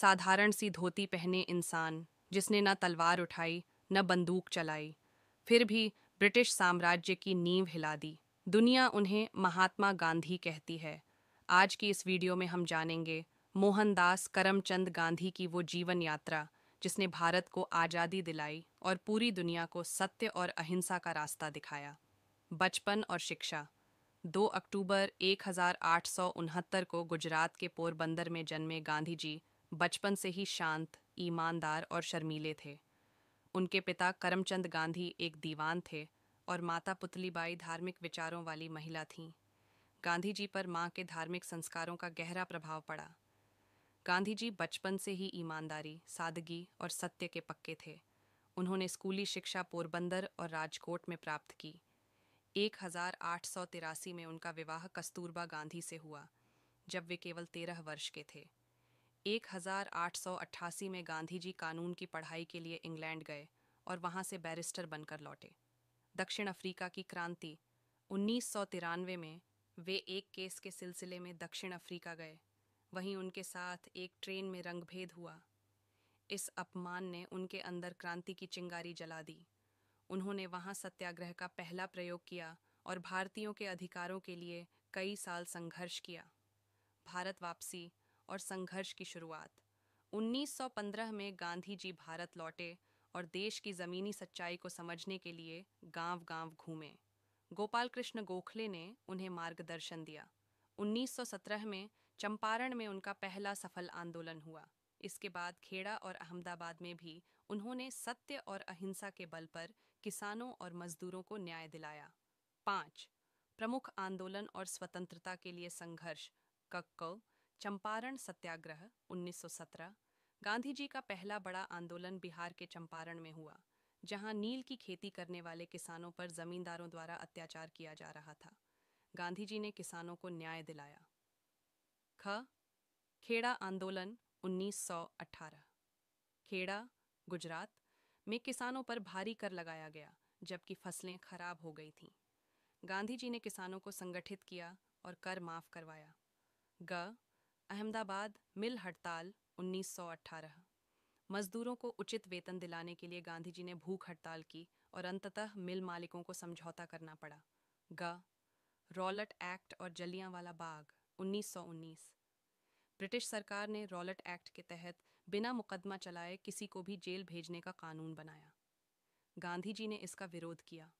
साधारण सी धोती पहने इंसान जिसने न तलवार उठाई न बंदूक चलाई, फिर भी ब्रिटिश साम्राज्य की नींव हिला दी। दुनिया उन्हें महात्मा गांधी कहती है। आज की इस वीडियो में हम जानेंगे मोहनदास करमचंद गांधी की वो जीवन यात्रा जिसने भारत को आज़ादी दिलाई और पूरी दुनिया को सत्य और अहिंसा का रास्ता दिखाया। बचपन और शिक्षा। 2 अक्टूबर 1869 को गुजरात के पोरबंदर में जन्मे गांधी जी बचपन से ही शांत, ईमानदार और शर्मीले थे। उनके पिता करमचंद गांधी एक दीवान थे और माता पुतलीबाई धार्मिक विचारों वाली महिला थीं। गांधी जी पर मां के धार्मिक संस्कारों का गहरा प्रभाव पड़ा। गांधी जी बचपन से ही ईमानदारी, सादगी और सत्य के पक्के थे। उन्होंने स्कूली शिक्षा पोरबंदर और राजकोट में प्राप्त की। 1883 में उनका विवाह कस्तूरबा गांधी से हुआ, जब वे केवल 13 वर्ष के थे। 1888 में गांधी जी कानून की पढ़ाई के लिए इंग्लैंड गए और वहां से बैरिस्टर बनकर लौटे। दक्षिण अफ्रीका की क्रांति। 1993 में वे एक केस के सिलसिले में दक्षिण अफ्रीका गए। वहीं उनके साथ एक ट्रेन में रंगभेद हुआ। इस अपमान ने उनके अंदर क्रांति की चिंगारी जला दी। उन्होंने वहां सत्याग्रह का पहला प्रयोग किया और भारतीयों के अधिकारों के लिए कई साल संघर्ष किया। भारत वापसी और संघर्ष की शुरुआत। 1915 में गांधी जी भारत लौटे और देश की ज़मीनी सच्चाई को समझने के लिए गांव-गांव घूमे। गोपाल कृष्ण गोखले ने उन्हें मार्गदर्शन दिया। 1917 में चंपारण में उनका पहला सफल आंदोलन हुआ। इसके बाद खेड़ा और अहमदाबाद में भी उन्होंने सत्य और अहिंसा के बल पर किसानों और मजदूरों को न्याय दिलाया। 5. प्रमुख आंदोलन और स्वतंत्रता के लिए संघर्ष। कक्को चंपारण सत्याग्रह 1917। गांधी जी का पहला बड़ा आंदोलन बिहार के चंपारण में हुआ, जहां नील की खेती करने वाले किसानों पर जमींदारों द्वारा अत्याचार किया जा रहा था। गांधी जी ने किसानों को न्याय दिलाया। ख. खेड़ा आंदोलन 1918। खेड़ा, गुजरात में किसानों पर भारी कर लगाया गया, जबकि फसलें खराब हो गई थीं। गांधी जी ने किसानों को संगठित किया और कर माफ करवाया। ग. अहमदाबाद मिल हड़ताल 1918। मजदूरों को उचित वेतन दिलाने के लिए गांधी जी ने भूख हड़ताल की और अंततः मिल मालिकों को समझौता करना पड़ा। ग. रॉलेट एक्ट और जलियांवाला बाग 1919। ब्रिटिश सरकार ने रॉलेट एक्ट के तहत बिना मुकदमा चलाए किसी को भी जेल भेजने का कानून बनाया। गांधी जी ने इसका विरोध किया।